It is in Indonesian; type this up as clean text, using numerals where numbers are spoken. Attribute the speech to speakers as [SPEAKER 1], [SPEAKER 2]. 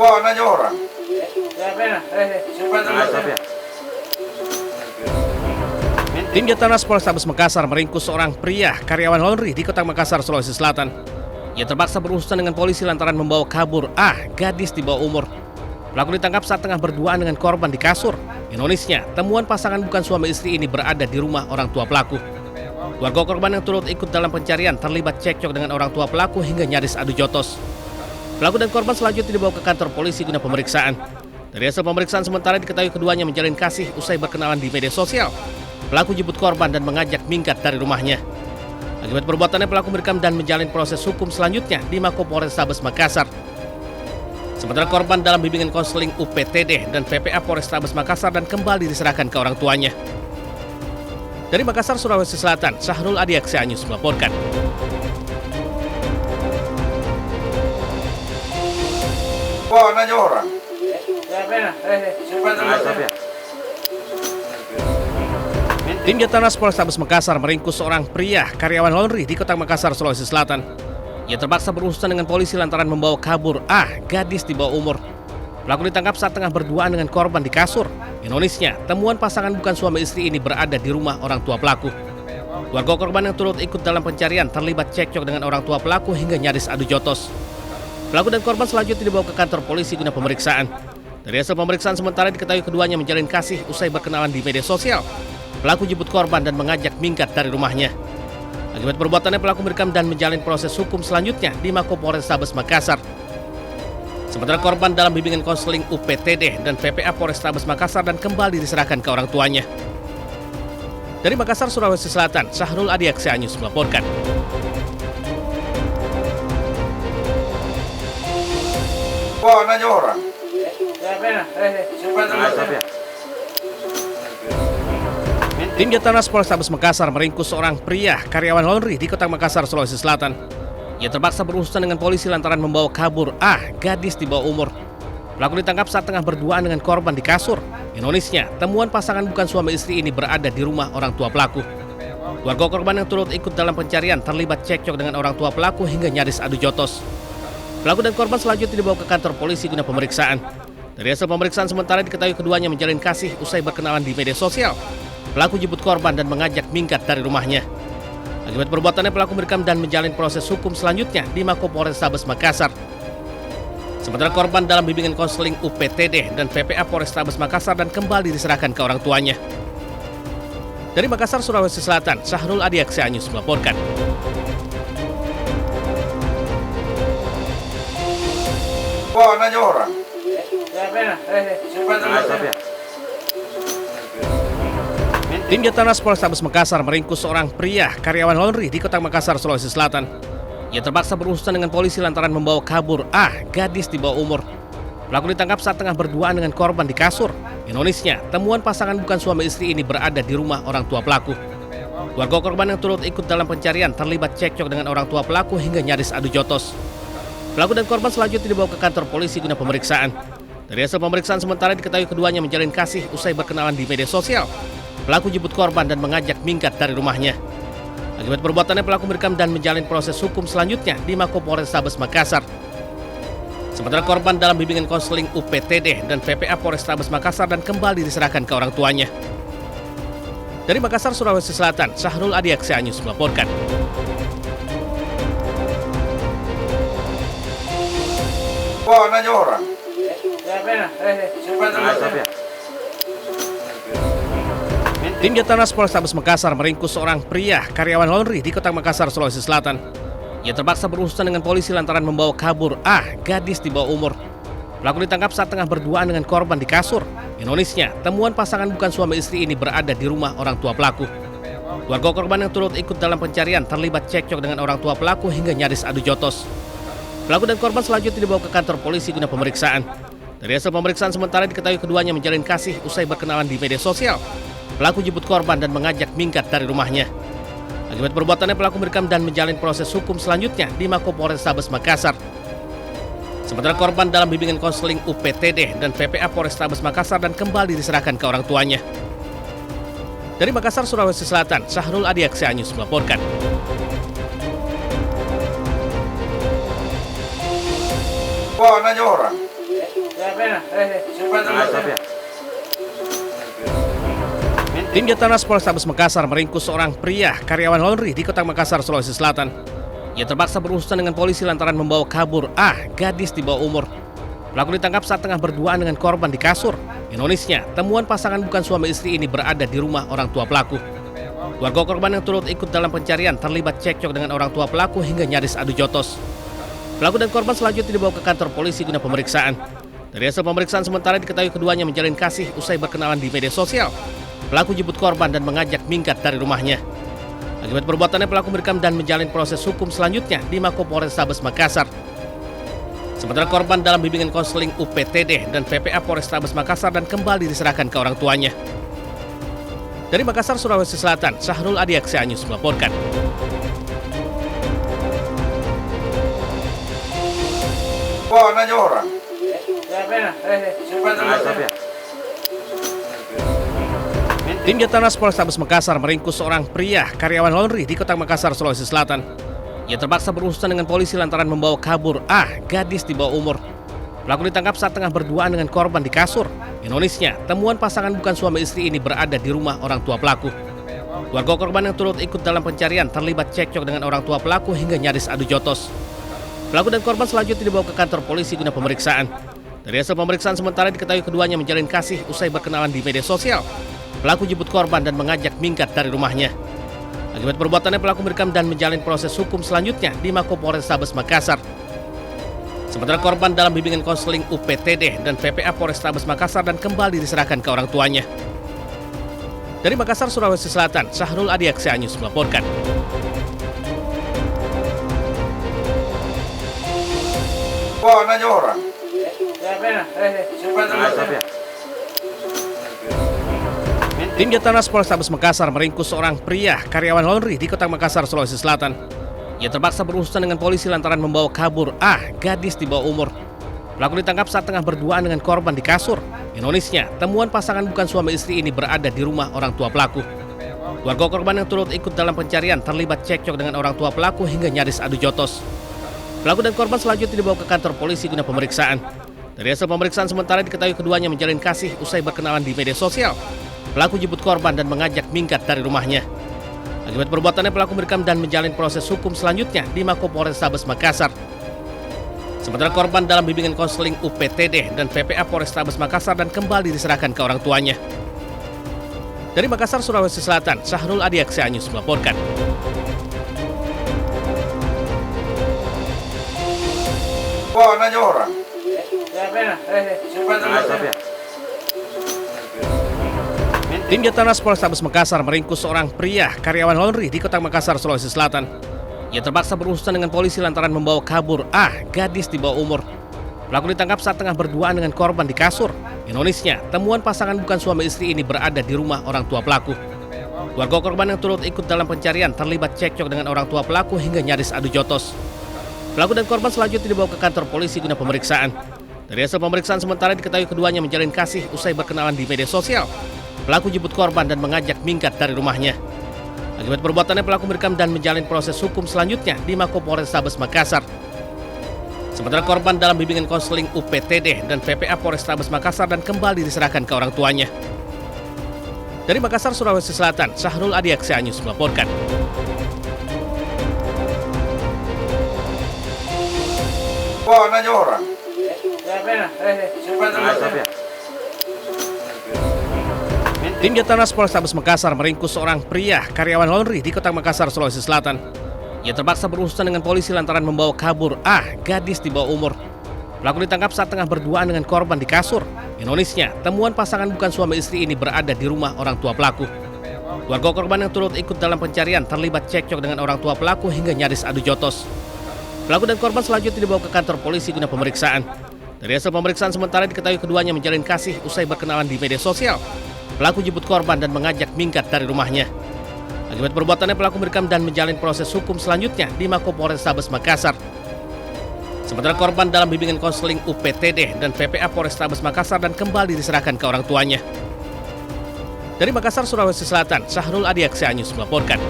[SPEAKER 1] Wah, nanya orang.
[SPEAKER 2] Tim Jatanas Polrestabes Makassar meringkus seorang pria karyawan laundry di Kota Makassar, Sulawesi Selatan. Ia terpaksa berurusan dengan polisi lantaran membawa kabur gadis di bawah umur. Pelaku ditangkap saat tengah berduaan dengan korban di kasur. Ironisnya, temuan pasangan bukan suami istri ini berada di rumah orang tua pelaku. Warga korban yang turut ikut dalam pencarian terlibat cekcok dengan orang tua pelaku hingga nyaris adu jotos. Pelaku dan korban selanjutnya dibawa ke kantor polisi guna pemeriksaan. Dari hasil pemeriksaan sementara diketahui keduanya menjalin kasih usai berkenalan di media sosial. Pelaku jemput korban dan mengajak minggat dari rumahnya. Akibat perbuatannya pelaku merekam dan menjalin proses hukum selanjutnya di Mako Polrestabes Makassar. Sementara korban dalam bimbingan konseling UPTD dan PPA Polrestabes Makassar dan kembali diserahkan ke orang tuanya. Dari Makassar, Sulawesi Selatan, Syahrul Adiaksa News melaporkan.
[SPEAKER 1] Wah, nanya orang.
[SPEAKER 2] Tim Jatanas Polrestabes Makassar meringkus seorang pria karyawan laundry di Kota Makassar, Sulawesi Selatan. Ia terpaksa berurusan dengan polisi lantaran membawa kabur gadis di bawah umur. Pelaku ditangkap saat tengah berduaan dengan korban di kasur. Ironisnya, temuan pasangan bukan suami istri ini berada di rumah orang tua pelaku. Warga korban yang turut ikut dalam pencarian terlibat cekcok dengan orang tua pelaku hingga nyaris adu jotos. Pelaku dan korban selanjutnya dibawa ke kantor polisi guna pemeriksaan. Dari hasil pemeriksaan sementara diketahui keduanya menjalin kasih usai berkenalan di media sosial. Pelaku jemput korban dan mengajak minggat dari rumahnya. Akibat perbuatannya pelaku merekam dan menjalin proses hukum selanjutnya di Mako Polrestabes Makassar. Sementara korban dalam bimbingan konseling UPTD dan PPA Polrestabes Makassar dan kembali diserahkan ke orang tuanya. Dari Makassar, Sulawesi Selatan, Syahrul Adiaksa News melaporkan.
[SPEAKER 1] Wah, nanya orang.
[SPEAKER 2] Tim Jatanas Polrestabes Makassar meringkus seorang pria karyawan laundry di Kota Makassar, Sulawesi Selatan. Ia terpaksa berurusan dengan polisi lantaran membawa kabur gadis di bawah umur. Pelaku ditangkap saat tengah berduaan dengan korban di kasur. Ironisnya, temuan pasangan bukan suami istri ini berada di rumah orang tua pelaku. Warga korban yang turut ikut dalam pencarian terlibat cekcok dengan orang tua pelaku hingga nyaris adu jotos. Pelaku dan korban selanjutnya dibawa ke kantor polisi guna pemeriksaan. Dari hasil pemeriksaan sementara diketahui keduanya menjalin kasih usai berkenalan di media sosial. Pelaku jemput korban dan mengajak minggat dari rumahnya. Akibat perbuatannya pelaku merekam dan menjalin proses hukum selanjutnya di Mako Polrestabes Makassar. Sementara korban dalam bimbingan konseling UPTD dan PPA Polrestabes Makassar dan kembali diserahkan ke orang tuanya. Dari Makassar, Sulawesi Selatan, Syahrul Adiaksa News melaporkan.
[SPEAKER 1] Wah, nanya orang.
[SPEAKER 2] Tim Jatanas Polrestabes Makassar meringkus seorang pria karyawan laundry di Kota Makassar, Sulawesi Selatan. Ia terpaksa berurusan dengan polisi lantaran membawa kabur gadis di bawah umur. Pelaku ditangkap saat tengah berduaan dengan korban di kasur. Ironisnya, temuan pasangan bukan suami istri ini berada di rumah orang tua pelaku. Warga korban yang turut ikut dalam pencarian terlibat cekcok dengan orang tua pelaku hingga nyaris adu jotos. Pelaku dan korban selanjutnya dibawa ke kantor polisi guna pemeriksaan. Dari hasil pemeriksaan sementara diketahui keduanya menjalin kasih usai berkenalan di media sosial. Pelaku jemput korban dan mengajak minggat dari rumahnya. Akibat perbuatannya pelaku merekam dan menjalin proses hukum selanjutnya di Mako Polrestabes Makassar. Sementara korban dalam bimbingan konseling UPTD dan PPA Polrestabes Makassar dan kembali diserahkan ke orang tuanya. Dari Makassar, Sulawesi Selatan, Syahrul Adiaksa News melaporkan.
[SPEAKER 1] Wah, nanya orang.
[SPEAKER 2] Tim Jatanas Polrestabes Makassar meringkus seorang pria karyawan laundry di Kota Makassar, Sulawesi Selatan. Ia terpaksa berurusan dengan polisi lantaran membawa kabur gadis di bawah umur. Pelaku ditangkap saat tengah berduaan dengan korban di kasur. Ironisnya, temuan pasangan bukan suami istri ini berada di rumah orang tua pelaku. Warga korban yang turut ikut dalam pencarian terlibat cekcok dengan orang tua pelaku hingga nyaris adu jotos. Pelaku dan korban selanjutnya dibawa ke kantor polisi guna pemeriksaan. Dari hasil pemeriksaan sementara diketahui keduanya menjalin kasih usai berkenalan di media sosial. Pelaku jemput korban dan mengajak minggat dari rumahnya. Akibat perbuatannya pelaku merekam dan menjalin proses hukum selanjutnya di Mako Polrestabes Makassar. Sementara korban dalam bimbingan konseling UPTD dan PPA Polrestabes Makassar dan kembali diserahkan ke orang tuanya. Dari Makassar, Sulawesi Selatan, Syahrul Adiaksa News melaporkan.
[SPEAKER 1] Wah, nanya orang.
[SPEAKER 2] Tim Jatanas Polrestabes Makassar meringkus seorang pria karyawan laundry di Kota Makassar, Sulawesi Selatan. Ia terpaksa berurusan dengan polisi lantaran membawa kabur gadis di bawah umur. Pelaku ditangkap saat tengah berduaan dengan korban di kasur. Ironisnya, temuan pasangan bukan suami istri ini berada di rumah orang tua pelaku. Warga korban yang turut ikut dalam pencarian terlibat cekcok dengan orang tua pelaku hingga nyaris adu jotos. Pelaku dan korban selanjutnya dibawa ke kantor polisi guna pemeriksaan. Dari hasil pemeriksaan sementara diketahui keduanya menjalin kasih usai berkenalan di media sosial. Pelaku jemput korban dan mengajak minggat dari rumahnya. Akibat perbuatannya pelaku merekam dan menjalin proses hukum selanjutnya di Mako Polrestabes Makassar. Sementara korban dalam bimbingan konseling UPTD dan PPA Polrestabes Makassar dan kembali diserahkan ke orang tuanya. Dari Makassar, Sulawesi Selatan, Syahrul Adiaksa News melaporkan.
[SPEAKER 1] Wah, nanya orang.
[SPEAKER 2] Tim Jatanas Polrestabes Makassar meringkus seorang pria karyawan laundry di Kota Makassar, Sulawesi Selatan. Ia terpaksa berurusan dengan polisi lantaran membawa kabur gadis di bawah umur. Pelaku ditangkap saat tengah berduaan dengan korban di kasur. Ironisnya, temuan pasangan bukan suami istri ini berada di rumah orang tua pelaku. Warga korban yang turut ikut dalam pencarian terlibat cekcok dengan orang tua pelaku hingga nyaris adu jotos. Pelaku dan korban selanjutnya dibawa ke kantor polisi guna pemeriksaan. Dari hasil pemeriksaan sementara diketahui keduanya menjalin kasih usai berkenalan di media sosial. Pelaku jemput korban dan mengajak minggat dari rumahnya. Akibat perbuatannya pelaku merekam dan menjalin proses hukum selanjutnya di Mako Polrestabes Makassar. Sementara korban dalam bimbingan konseling UPTD dan PPA Polrestabes Makassar dan kembali diserahkan ke orang tuanya. Dari Makassar, Sulawesi Selatan, Syahrul Adiaksa News melaporkan.
[SPEAKER 1] Wah, nanya orang.
[SPEAKER 2] Tim Jatanas Polrestabes Makassar meringkus seorang pria karyawan laundry di Kota Makassar, Sulawesi Selatan. Ia terpaksa berurusan dengan polisi lantaran membawa kabur gadis di bawah umur. Pelaku ditangkap saat tengah berduaan dengan korban di kasur. Ironisnya, temuan pasangan bukan suami istri ini berada di rumah orang tua pelaku. Warga korban yang turut ikut dalam pencarian terlibat cekcok dengan orang tua pelaku hingga nyaris adu jotos. Pelaku dan korban selanjutnya dibawa ke kantor polisi guna pemeriksaan. Dari hasil pemeriksaan sementara diketahui keduanya menjalin kasih usai berkenalan di media sosial. Pelaku jemput korban dan mengajak minggat dari rumahnya. Akibat perbuatannya pelaku merekam dan menjalin proses hukum selanjutnya di Mako Polrestabes Makassar. Sementara korban dalam bimbingan konseling UPTD dan PPA Polrestabes Makassar dan kembali diserahkan ke orang tuanya. Dari Makassar, Sulawesi Selatan, Syahrul Adiaksa News melaporkan.
[SPEAKER 1] Wah, nanya orang.
[SPEAKER 2] Tim Jatanas Polrestabes Makassar meringkus seorang pria karyawan laundry di Kota Makassar, Sulawesi Selatan. Ia terpaksa berurusan dengan polisi lantaran membawa kabur gadis di bawah umur. Pelaku ditangkap saat tengah berduaan dengan korban di kasur. Ironisnya, temuan pasangan bukan suami istri ini berada di rumah orang tua pelaku. Warga korban yang turut ikut dalam pencarian terlibat cekcok dengan orang tua pelaku hingga nyaris adu jotos. Pelaku dan korban selanjutnya dibawa ke kantor polisi guna pemeriksaan. Dari hasil pemeriksaan sementara diketahui keduanya menjalin kasih usai berkenalan di media sosial. Pelaku jemput korban dan mengajak minggat dari rumahnya. Akibat perbuatannya pelaku merekam dan menjalin proses hukum selanjutnya di Mako Polrestabes Makassar. Sementara korban dalam bimbingan konseling UPTD dan PPA Polrestabes Makassar dan kembali diserahkan ke orang tuanya. Dari Makassar, Sulawesi Selatan, Syahrul Adiaksa News melaporkan.
[SPEAKER 1] Wah, nanya orang.
[SPEAKER 2] Tim Jatanas Polrestabes Makassar meringkus seorang pria karyawan laundry di Kota Makassar, Sulawesi Selatan. Ia terpaksa berurusan dengan polisi lantaran membawa kabur gadis di bawah umur. Pelaku ditangkap saat tengah berduaan dengan korban di kasur. Ironisnya, temuan pasangan bukan suami istri ini berada di rumah orang tua pelaku. Warga korban yang turut ikut dalam pencarian terlibat cekcok dengan orang tua pelaku hingga nyaris adu jotos. Pelaku dan korban selanjutnya dibawa ke kantor polisi guna pemeriksaan. Dari hasil pemeriksaan sementara diketahui keduanya menjalin kasih usai berkenalan di media sosial. Pelaku jemput korban dan mengajak minggat dari rumahnya. Akibat perbuatannya pelaku merekam dan menjalin proses hukum selanjutnya di Mako Polrestabes Makassar. Sementara korban dalam bimbingan konseling UPTD dan PPA Polrestabes Makassar dan kembali diserahkan ke orang tuanya. Dari Makassar, Sulawesi Selatan, Syahrul Adiaksa News melaporkan.